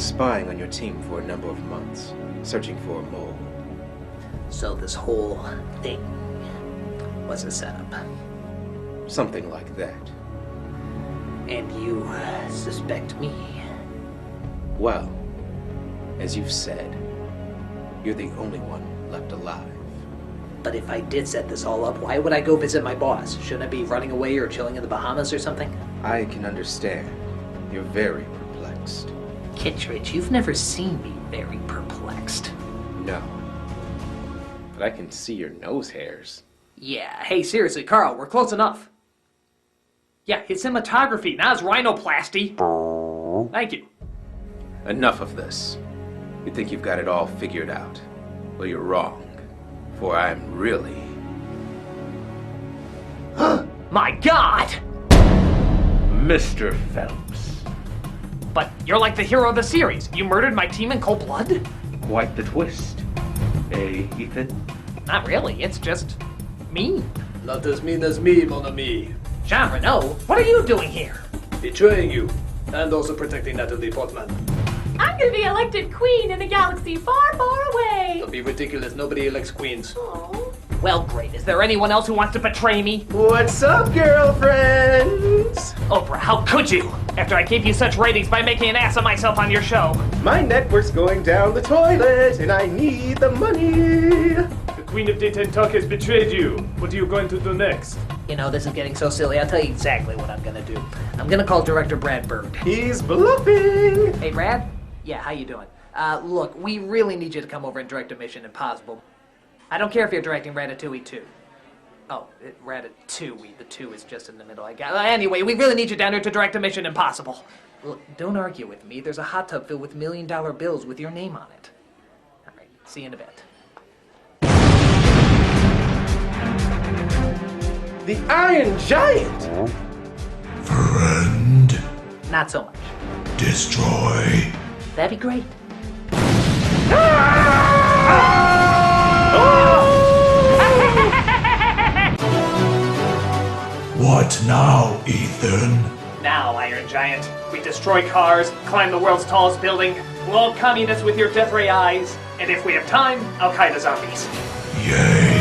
spying on your team for a number of months, searching for a mole. So this whole thing was a setup. Something like that. And you suspect me? Well, as you've said, you're the only one left alive. But if I did set this all up, why would I go visit my boss? Shouldn't I be running away or chilling in the Bahamas or something? I can understand. You're very perplexed. Kittredge, you've never seen me very perplexed. No. But I can see your nose hairs. Yeah, hey, seriously, Carl, we're close enough. Yeah, it's cinematography, not it's rhinoplasty. Thank you. Enough of this. You think you've got it all figured out. Well, you're wrong. For I'm really... My God! Mr. Phelps. But you're like the hero of the series. You murdered my team in cold blood? Quite the twist. Eh, Ethan? Not really, it's just mean. Not as mean as me, mon ami. Jean Renault, what are you doing here? Betraying you, and also protecting Natalie Portman. I'm gonna be elected queen in a galaxy far, far away. Don't be ridiculous, nobody elects queens. Oh. Well, great. Is there anyone else who wants to betray me? What's up, girlfriends? Oprah, how could you? After I gave you such ratings by making an ass of myself on your show. My network's going down the toilet, and I need the money. The Queen of Dayton Talk has betrayed you. What are you going to do next? You know, this is getting so silly. I'll tell you exactly what I'm gonna do. I'm gonna call director Brad Bird. He's bluffing. Hey, Brad? Yeah, how you doing? Look, we really need you to come over and direct a Mission Impossible. I don't care if you're directing Ratatouille 2. Oh, Ratatouille. The 2 is just in the middle. Anyway, we really need you down here to direct a Mission Impossible. Look, don't argue with me. There's a hot tub filled with $1 million bills with your name on it. All right, see you in a bit. The Iron Giant! Friend, Not so much. destroy. That'd be great. What now, Ethan? Now, Iron Giant, we destroy cars, climb the world's tallest building, blow up communists with your death ray eyes, and if we have time, Al-Qaeda zombies. Yay.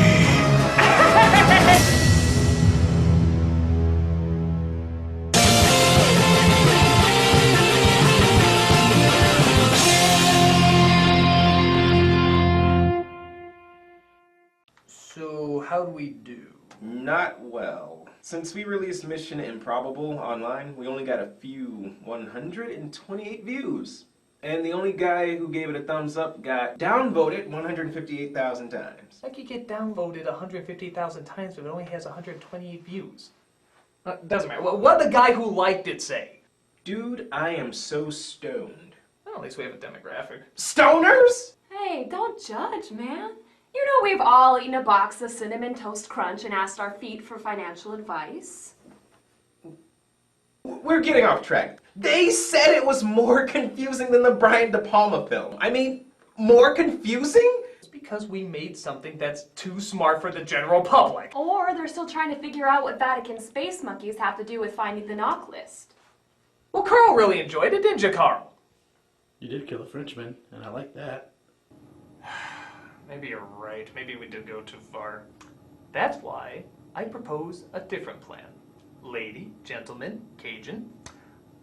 So, how do we do? Not well. Since we released Mission Improbable online, we only got a few 128 views. And the only guy who gave it a thumbs up got downvoted 158,000 times. How could you get downvoted 150,000 times if it only has 128 views? Doesn't matter. What did the guy who liked it say? Dude, I am so stoned. Well, at least we have a demographic. Stoners? Hey, don't judge, man. You know we've all eaten a box of Cinnamon Toast Crunch and asked our feet for financial advice. We're getting off track. They said it was more confusing than the Brian De Palma film. I mean, more confusing? It's because we made something that's too smart for the general public. Or they're still trying to figure out what Vatican space monkeys have to do with finding the knock list. Well, Carl really enjoyed it, didn't you, Carl? You did kill a Frenchman, and I like that. Maybe you're right. Maybe we did go too far. That's why I propose a different plan. Lady, gentleman, Cajun,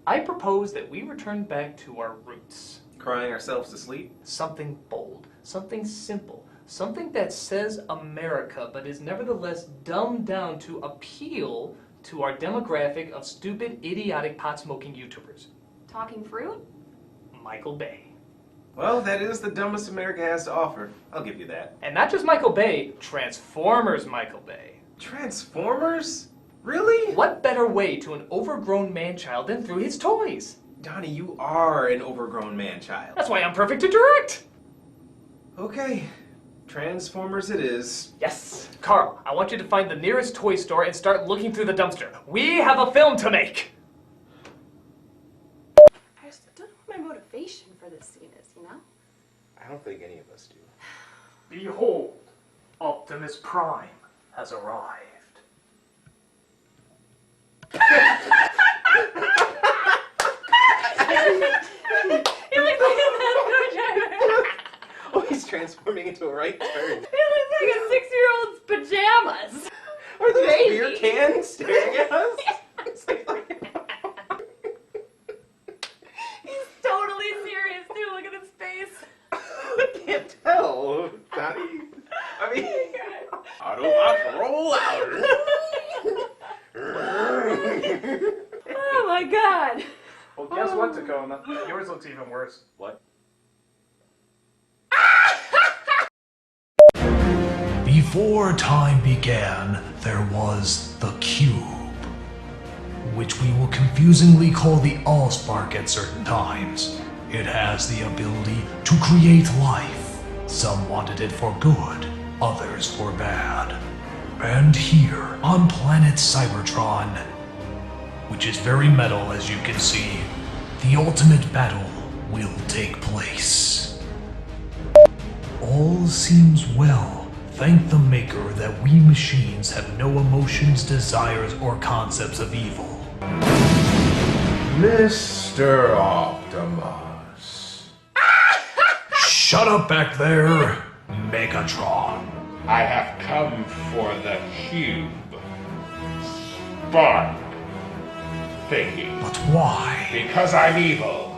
I propose that we return back to our roots. Crying ourselves to sleep? Something bold, something simple, something that says America but is nevertheless dumbed down to appeal to our demographic of stupid, idiotic, pot-smoking YouTubers. Talking fruit? Michael Bay. Well, that is the dumbest America has to offer. I'll give you that. And not just Michael Bay, Transformers Michael Bay. Transformers? Really? What better way to an overgrown man-child than through his toys? Donnie, you are an overgrown man-child. That's why I'm perfect to direct. Okay, Transformers it is. Yes. Carl, I want you to find the nearest toy store and start looking through the dumpster. We have a film to make. I just don't know what my motivation for this scene is, you know? I don't think any of us do. Behold, Optimus Prime has arrived. You're like the transforming into a right turn. It looks like a 6-year-old's pajamas. Are those Crazy. beer cans staring at us? It's like, He's totally serious too. Look at his face. I can't tell. Donnie. I mean, Autobots roll out. Oh my god. Well, guess what, Tacoma? Yours looks even worse. What? Before time began, there was the cube, which we will confusingly call the Allspark at certain times. It has the ability to create life. Some wanted it for good, others for bad. And here, on planet Cybertron, which is very metal as you can see, the ultimate battle will take place. All seems well. Thank the Maker that we machines have no emotions, desires, or concepts of evil. Mr. Optimus. Shut up back there, Megatron. I have come for the cube. Spark. Thingy. But why? Because I'm evil.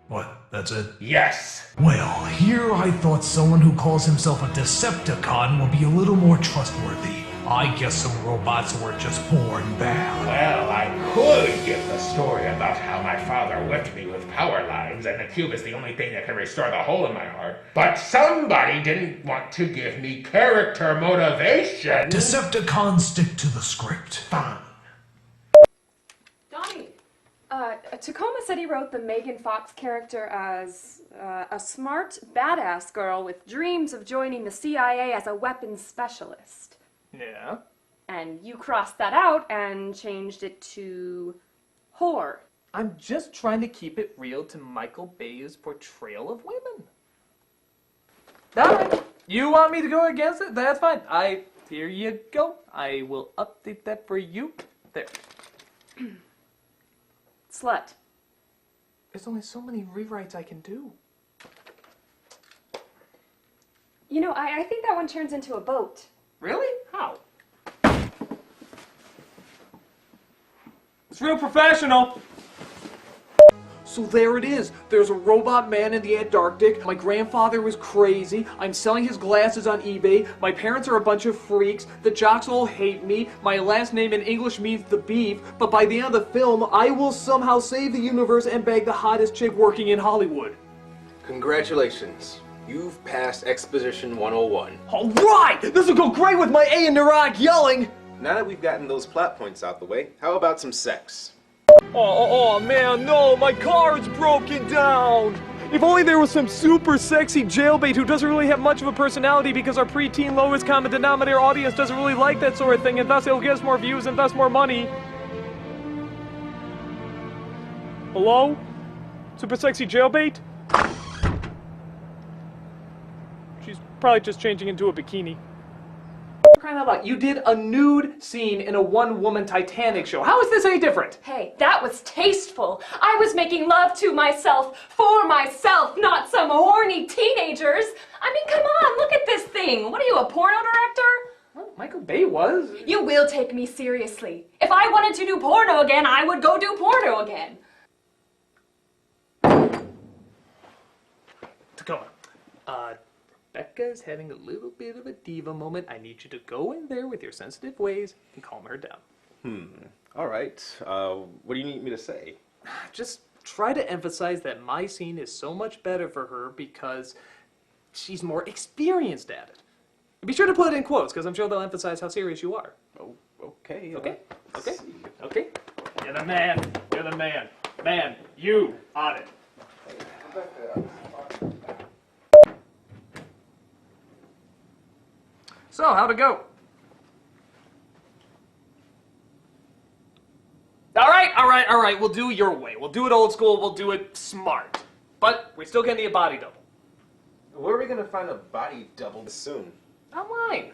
What, that's it? Yes. Well, here I thought someone who calls himself a Decepticon will be a little more trustworthy. I guess some robots were just born bad. Well, I could give the story about how my father whipped me with power lines and the cube is the only thing that can restore the hole in my heart. But somebody didn't want to give me character motivation. Decepticons stick to the script. Fine. Donnie, Tacoma said he wrote the Megan Fox character as a smart, badass girl with dreams of joining the CIA as a weapons specialist. Yeah? And you crossed that out and changed it to whore. I'm just trying to keep it real to Michael Bay's portrayal of women. Alright, you want me to go against it? That's fine. Here you go. I will update that for you. There. Slut. There's only so many rewrites I can do. You know, I think that one turns into a boat. Really? How? It's real professional. So there it is. There's a robot man in the Antarctic. My grandfather was crazy. I'm selling his glasses on eBay. My parents are a bunch of freaks. The jocks all hate me. My last name in English means the beef. But by the end of the film, I will somehow save the universe and bag the hottest chick working in Hollywood. Congratulations. You've passed Exposition 101. All right! This will go great with my A in neurotic yelling. Now that we've gotten those plot points out the way, how about some sex? Oh man, no, my car is broken down. If only there was some super sexy jailbait who doesn't really have much of a personality because our preteen lowest common denominator audience doesn't really like that sort of thing, and thus it'll get us more views and thus more money. Hello? Super sexy jailbait? She's probably just changing into a bikini. Crying out loud, you did a nude scene in a one-woman Titanic show. How is this any different? Hey, that was tasteful. I was making love to myself, for myself, not some horny teenagers. I mean, come on, look at this thing. What are you, a porno director? Well, Michael Bay was. You will take me seriously. If I wanted to do porno again, I would go do porno again. Tacoma. Becca's having a little bit of a diva moment. I need you to go in there with your sensitive ways and calm her down. All right. What do you need me to say? Just try to emphasize that my scene is so much better for her because she's more experienced at it. Be sure to put it in quotes because I'm sure they'll emphasize how serious you are. Oh, okay. Okay? let's Okay? see. Okay? You're the man. You're the man. Man, you on it. So, how'd it go? All right, we'll do it your way. We'll do it old school, we'll do it smart. But we still gonna need a body double. Where are we gonna find a body double soon? Online.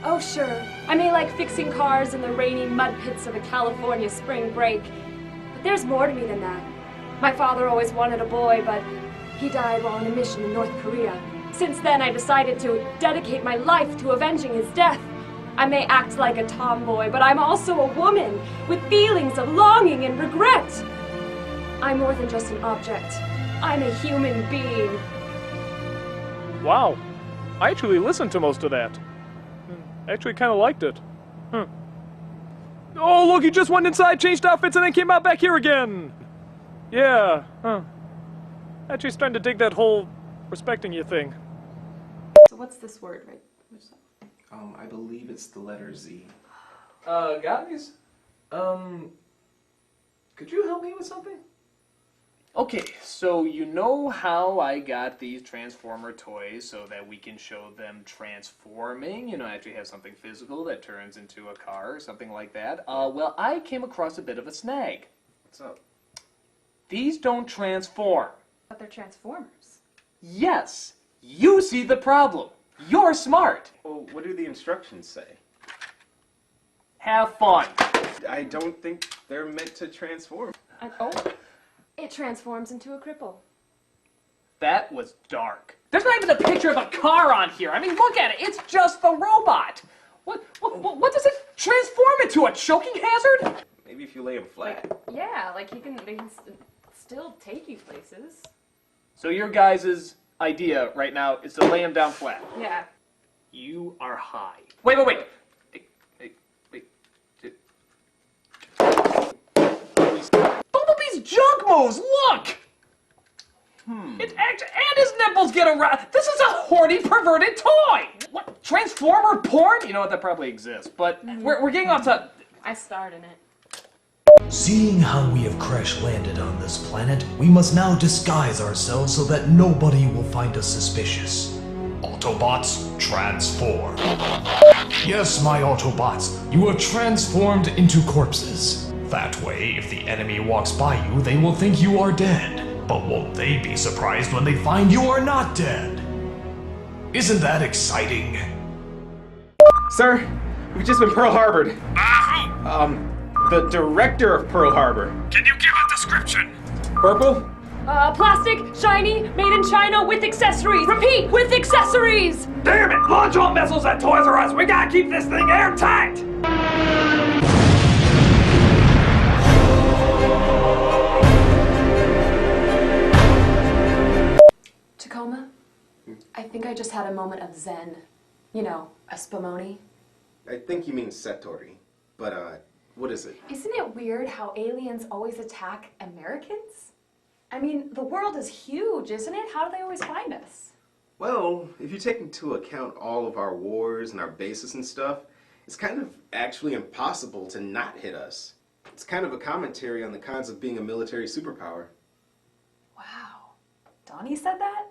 Oh, sure. I may like fixing cars in the rainy mud pits of a California spring break. But there's more to me than that. My father always wanted a boy, but He died while on a mission in North Korea. Since then, I decided to dedicate my life to avenging his death. I may act like a tomboy, but I'm also a woman with feelings of longing and regret. I'm more than just an object. I'm a human being. Wow. I actually listened to most of that. I actually kind of liked it. Oh, look, he just went inside, changed outfits, and then came out back here again. Yeah, Actually starting to dig that whole respecting you thing. So what's this word, right? I believe it's the letter Z. Guys? Could you help me with something? Okay, so you know how I got these Transformer toys so that we can show them transforming, actually have something physical that turns into a car or something like that. Well, I came across a bit of a snag. What's up? These don't transform. But they're Transformers. Yes, you see the problem. You're smart. Well, what do the instructions say? Have fun. I don't think they're meant to transform. It transforms into a cripple. That was dark. There's not even a picture of a car on here. I mean, look at it. It's just the robot. What does it transform into? A choking hazard? Maybe if you lay them flat. Yeah, like they can still take you places. So your guys' idea right now is to lay him down flat. Yeah. You are high. Wait. Wait. Bumblebee's junk moves, look! It and his nipples get around. This is a horny, perverted toy! What? Transformer porn? You know what, that probably exists, but we're getting off to... I starred in it. Seeing how we have crash-landed on this planet, we must now disguise ourselves so that nobody will find us suspicious. Autobots, transform. Yes, my Autobots, you are transformed into corpses. That way, if the enemy walks by you, they will think you are dead. But won't they be surprised when they find you are not dead? Isn't that exciting? Sir, we've just been Pearl Harbored. Who? The director of Pearl Harbor. Can you give a description? Purple? Plastic, shiny, made in China with accessories. Repeat, with accessories! Damn it! Launch all missiles at Toys R Us! We gotta keep this thing airtight! Tacoma, I think I just had a moment of zen. You know, a spumoni. I think you mean Satori. But, what is it? Isn't it weird how aliens always attack Americans? I mean, the world is huge, isn't it? How do they always find us? Well, if you take into account all of our wars and our bases and stuff, it's kind of actually impossible to not hit us. It's kind of a commentary on the cons of being a military superpower. Wow. Donnie said that?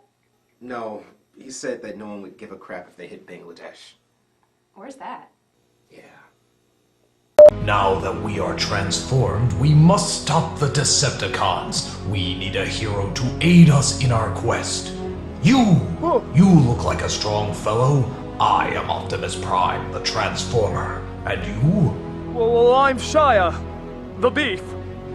No, he said that no one would give a crap if they hit Bangladesh. Where's that? Yeah. Now that we are transformed, we must stop the Decepticons. We need a hero to aid us in our quest. You look like a strong fellow. I am Optimus Prime, the Transformer. And you? Well, I'm Shia, the Beef.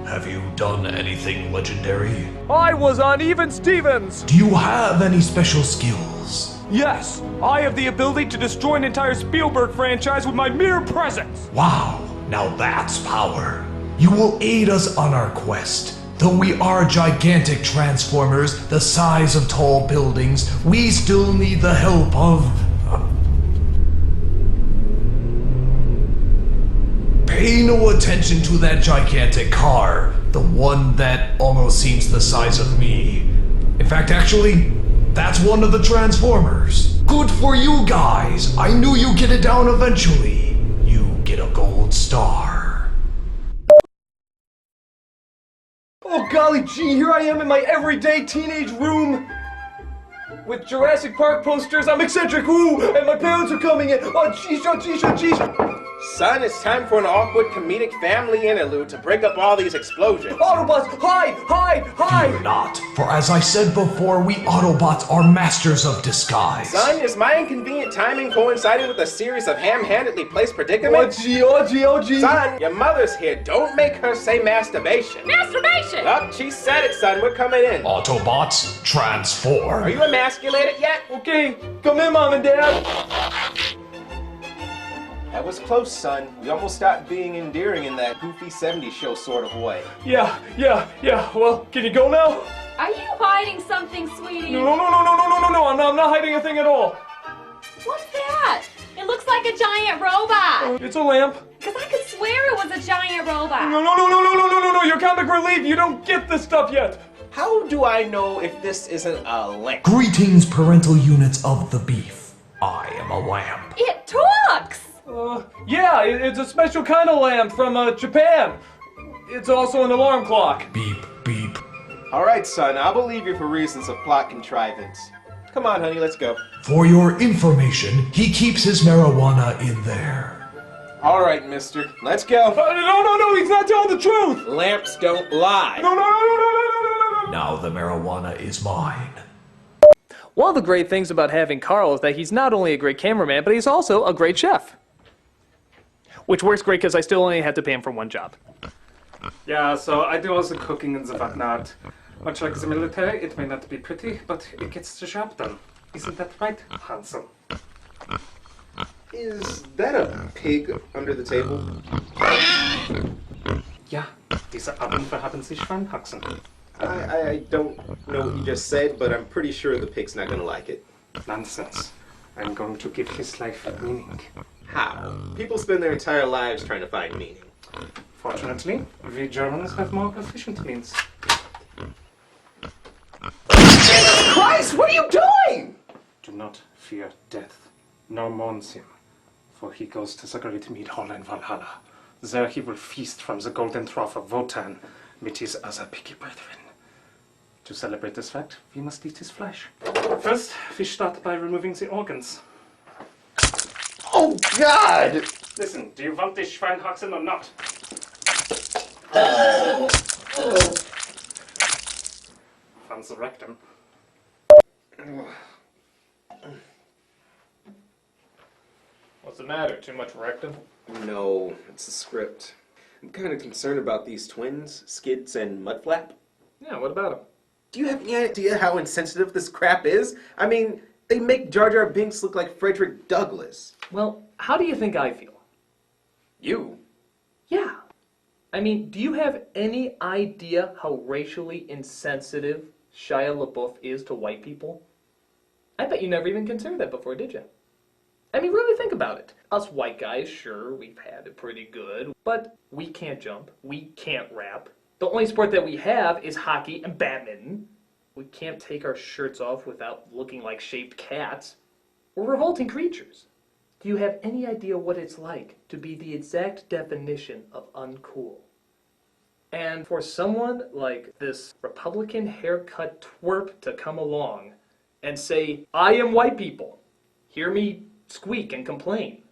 Have you done anything legendary? I was on Even Stevens! Do you have any special skills? Yes, I have the ability to destroy an entire Spielberg franchise with my mere presence! Wow, now that's power. You will aid us on our quest. Though we are gigantic Transformers, the size of tall buildings, we still need the help of... Pay no attention to that gigantic car, the one that almost seems the size of me. In fact, actually, that's one of the Transformers. Good for you guys! I knew you'd get it down eventually. You get a gold star. Oh golly gee, here I am in my everyday teenage room! With Jurassic Park posters, I'm eccentric, ooh, and my parents are coming in! Oh jeez, oh jeez, oh jeez! Son, it's time for an awkward comedic family interlude to break up all these explosions. Autobots, hide! Hide! Hide! Fear not, for as I said before, we Autobots are masters of disguise. Son, is my inconvenient timing coinciding with a series of ham-handedly placed predicaments? OG. Son, your mother's here. Don't make her say masturbation. Masturbation! Yup, she said it, son. We're coming in. Autobots, transform. Are you emasculated yet? Okay, come in, Mom and Dad. That was close, son. We almost stopped being endearing in that goofy 70s show sort of way. Yeah. Well, can you go now? Are you hiding something, sweetie? No. I'm not hiding a thing at all. What's that? It looks like a giant robot. It's a lamp. Because I could swear it was a giant robot. No. You're comic relief. You don't get this stuff yet. How do I know if this isn't a lamp? Greetings, parental units of the beef. I am a lamp. It talks! Yeah, it's a special kind of lamp from Japan. It's also an alarm clock. Beep, beep. All right, son. I'll believe you for reasons of plot contrivance. Come on, honey. Let's go. For your information, he keeps his marijuana in there. All right, mister. Let's go. No, he's not telling the truth. Lamps don't lie. No. Now the marijuana is mine. One of the great things about having Carl is that he's not only a great cameraman, but he's also a great chef. Which works great because I still only had to pay him for one job. Yeah, so I do all the cooking and the whatnot. Much like the military, it may not be pretty, but it gets the job done. Isn't that right, Hansel? Is that a pig under the table? Ja, diese Abenteuer haben Sie Schweinhaxen. I don't know what you just said, but I'm pretty sure the pig's not gonna like it. Nonsense. I'm going to give his life meaning. How? People spend their entire lives trying to find meaning. Fortunately, we Germans have more efficient means. Christ, what are you doing? Do not fear death, nor mourns him, for he goes to the great mead hall in Valhalla. There he will feast from the golden trough of Wotan with his other picky brethren. To celebrate this fact, we must eat his flesh. First, we start by removing the organs. Oh, God! Listen, do you want this Schweinhaxen or not? Found the rectum. What's the matter? Too much rectum? No, it's the script. I'm kind of concerned about these twins, Skids and Mudflap. Yeah, what about him? Do you have any idea how insensitive this crap is? I mean, they make Jar Jar Binks look like Frederick Douglass. Well, how do you think I feel? You? Yeah. I mean, do you have any idea how racially insensitive Shia LaBeouf is to white people? I bet you never even considered that before, did you? I mean, really think about it. Us white guys, sure, we've had it pretty good, but we can't jump, we can't rap. The only sport that we have is hockey and badminton. We can't take our shirts off without looking like shaved cats. We're revolting creatures. Do you have any idea what it's like to be the exact definition of uncool? And for someone like this Republican haircut twerp to come along and say, I am white people, hear me squeak and complain.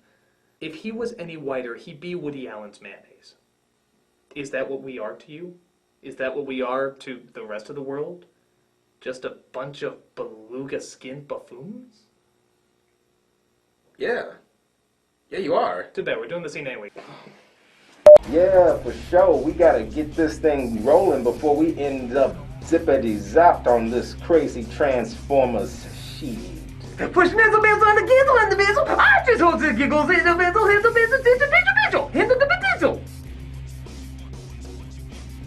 If he was any whiter, he'd be Woody Allen's mayonnaise. Is that what we are to you? Is that what we are to the rest of the world? Just a bunch of beluga-skinned buffoons? Yeah. Yeah, you are. Too bad, we're doing the scene anyway. Yeah, for sure. We gotta get this thing rolling before we end up zippity-zapped on this crazy Transformers shit. Push nizzle bizzle and the gizzle and the bizzle. I just hold the giggles in the bizzle, hit the bizzle, hit the bizzle, hit the bizzle.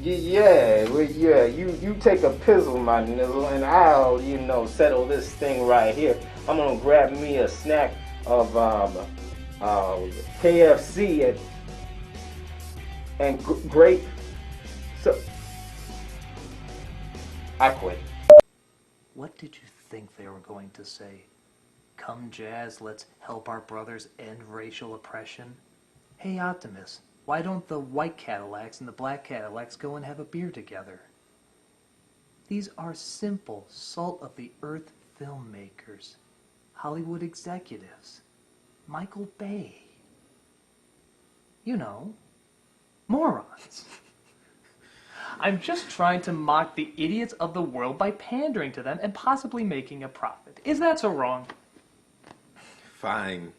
Yeah, you take a pizzle, my nizzle, and I'll, settle this thing right here. I'm gonna grab me a snack of KFC and grape. So I quit. What did you think they were going to say? Come, Jazz, let's help our brothers end racial oppression? Hey, Optimus, why don't the white Cadillacs and the black Cadillacs go and have a beer together? These are simple, salt-of-the-earth filmmakers, Hollywood executives, Michael Bay. You know, morons. I'm just trying to mock the idiots of the world by pandering to them and possibly making a profit. Is that so wrong? Fine.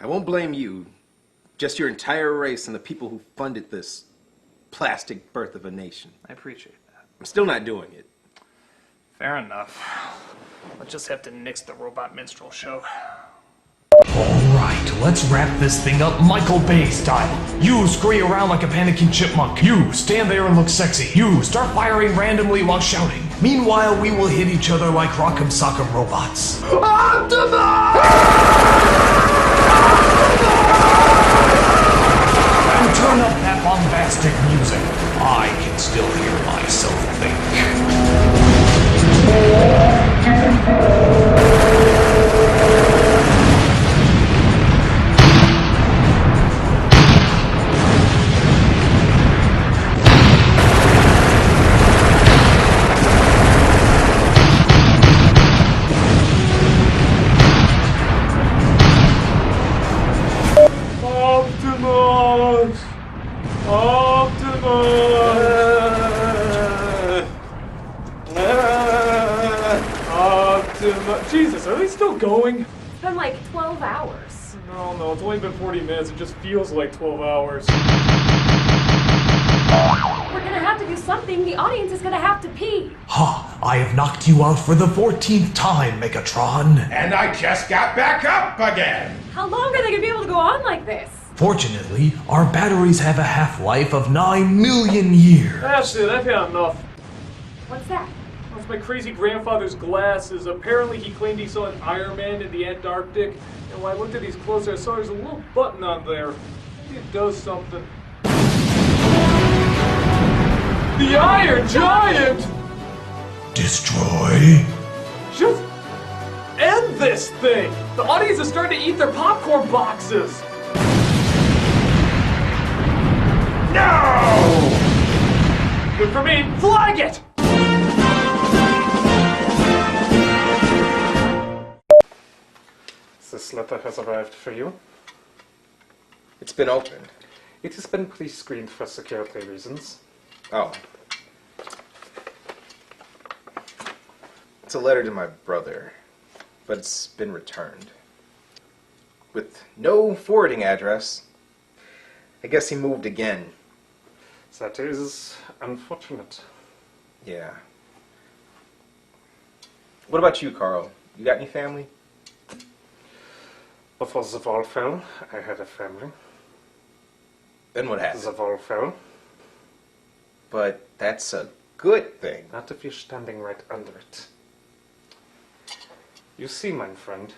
I won't blame you. Just your entire race and the people who funded this plastic birth of a nation. I appreciate that. I'm still not doing it. Fair enough. I'll just have to nix the robot minstrel show. Alright, let's wrap this thing up Michael Bay style. You scurry around like a panicking chipmunk. You stand there and look sexy. You start firing randomly while shouting. Meanwhile, we will hit each other like Rock'em Sock'em robots. And turn up that bombastic music. I can still hear myself think. Optimus! Optimus! Jesus, are they still going? It's been like 12 hours. No, it's only been 40 minutes. It just feels like 12 hours. We're gonna have to do something. The audience is gonna have to pee. Ha! I have knocked you out for the 14th time, Megatron. And I just got back up again. How long are they gonna be able to go on like this? Fortunately, our batteries have a half-life of 9 million years. That's it, I've had enough. What's that? That's my crazy grandfather's glasses. Apparently he claimed he saw an Iron Man in the Antarctic, and when I looked at these closer, I saw there's a little button on there. Maybe it does something. The Iron Giant! Destroy? Just end this thing! The audience is starting to eat their popcorn boxes! No! Good for me, flag it! This letter has arrived for you. It's been opened. It has been pre-screened for security reasons. Oh. It's a letter to my brother, but it's been returned. With no forwarding address. I guess he moved again. That is unfortunate. Yeah. What about you, Carl? You got any family? Before the wall fell, I had a family. Then what happened? The wall fell. But that's a good thing. Not if you're standing right under it. You see, my friend,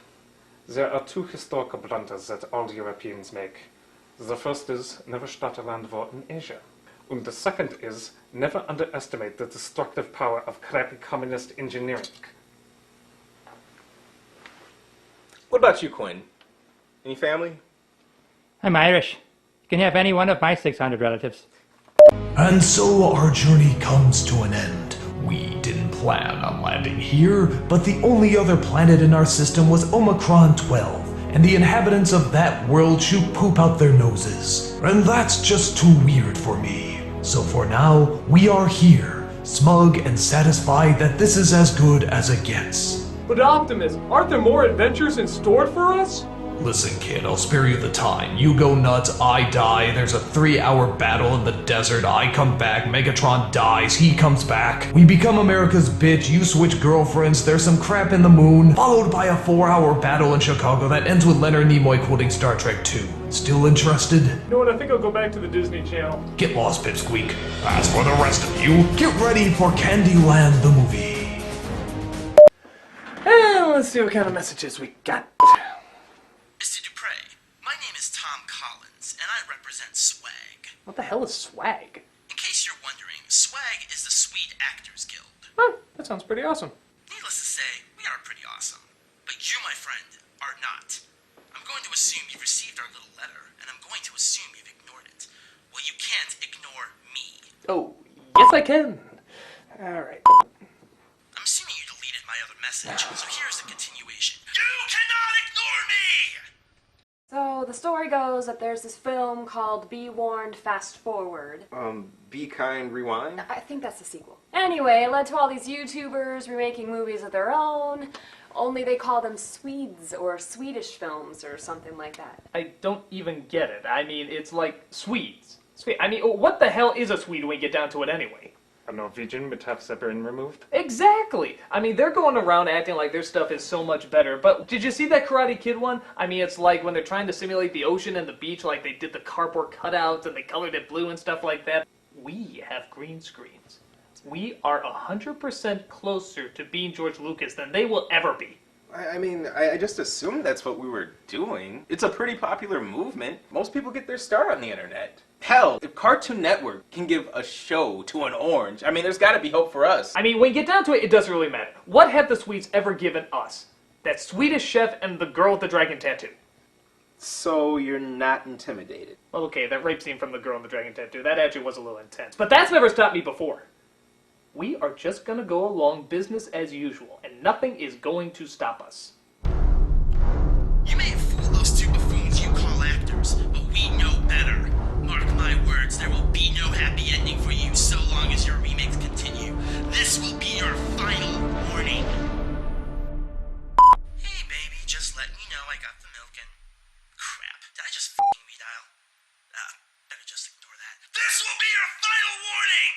there are two historical blunders that all Europeans make. The first is, never start a land war in Asia. And the second is, never underestimate the destructive power of crappy communist engineering. What about you, Quinn? Any family? I'm Irish. You can have any one of my 600 relatives. And so our journey comes to an end. We didn't plan on landing here, but the only other planet in our system was Omicron 12, and the inhabitants of that world shoot poop out their noses. And that's just too weird for me. So for now, we are here, smug and satisfied that this is as good as it gets. But Optimus, aren't there more adventures in store for us? Listen, kid, I'll spare you the time. You go nuts, I die, there's a 3-hour battle in the desert, I come back, Megatron dies, he comes back. We become America's bitch, you switch girlfriends, there's some crap in the moon, followed by a 4-hour battle in Chicago that ends with Leonard Nimoy quoting Star Trek 2. Still interested? You know what, I think I'll go back to the Disney Channel. Get lost, Pipsqueak. As for the rest of you, get ready for Candyland the movie. And let's see what kind of messages we got. Mr. Dupre, my name is Tom Collins, and I represent SWAG. What the hell is swag? In case you're wondering, SWAG is the Sweet Actors Guild. Oh, that sounds pretty awesome. Needless to say, we are pretty awesome. But you, my friend, are not. I'm going to assume you've received our little letter, and I'm going to assume you've ignored it. Well, you can't ignore me. Oh, yes I can. Alright. I'm assuming you deleted my other message, so here's the continuation. You cannot ignore me! So the story goes that there's this film called Be Warned, Fast Forward. Be Kind, Rewind? I think that's the sequel. Anyway, it led to all these YouTubers remaking movies of their own, only they call them Swedes or Swedish films or something like that. I don't even get it. I mean, it's like Swedes. I mean, what the hell is a Swede when we get down to it anyway? A Norwegian with half their brain removed? Exactly! I mean, they're going around acting like their stuff is so much better, but did you see that Karate Kid one? I mean, it's like when they're trying to simulate the ocean and the beach, like they did the cardboard cutouts and they colored it blue and stuff like that. We have green screens. We are 100% closer to being George Lucas than they will ever be. I mean, I just assumed that's what we were doing. It's a pretty popular movement. Most people get their start on the internet. Hell, if Cartoon Network can give a show to an orange, I mean, there's gotta be hope for us. I mean, when you get down to it, it doesn't really matter. What have the Swedes ever given us? That Swedish chef and the girl with the dragon tattoo. So you're not intimidated? Well, okay, that rape scene from the girl in the dragon tattoo, that actually was a little intense. But that's never stopped me before. We are just gonna go along business as usual, and nothing is going to stop us. You may have fooled those two buffoons you call actors, but we know better. Mark my words, there will be no happy ending for you so long as your remakes continue. This will be your final warning. Hey baby, just letting you know I got the milk and... Crap, did I just f***ing redial? Better just ignore that. This will be your final warning!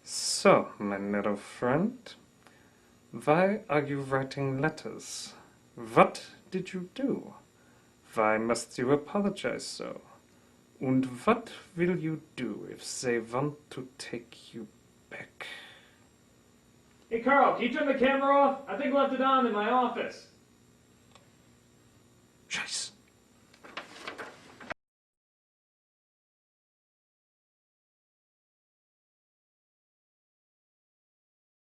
So, my little friend, why are you writing letters? What did you do? Why must you apologize so? And what will you do if they want to take you back? Hey Carl, can you turn the camera off? I think I left it on in my office. Scheiße.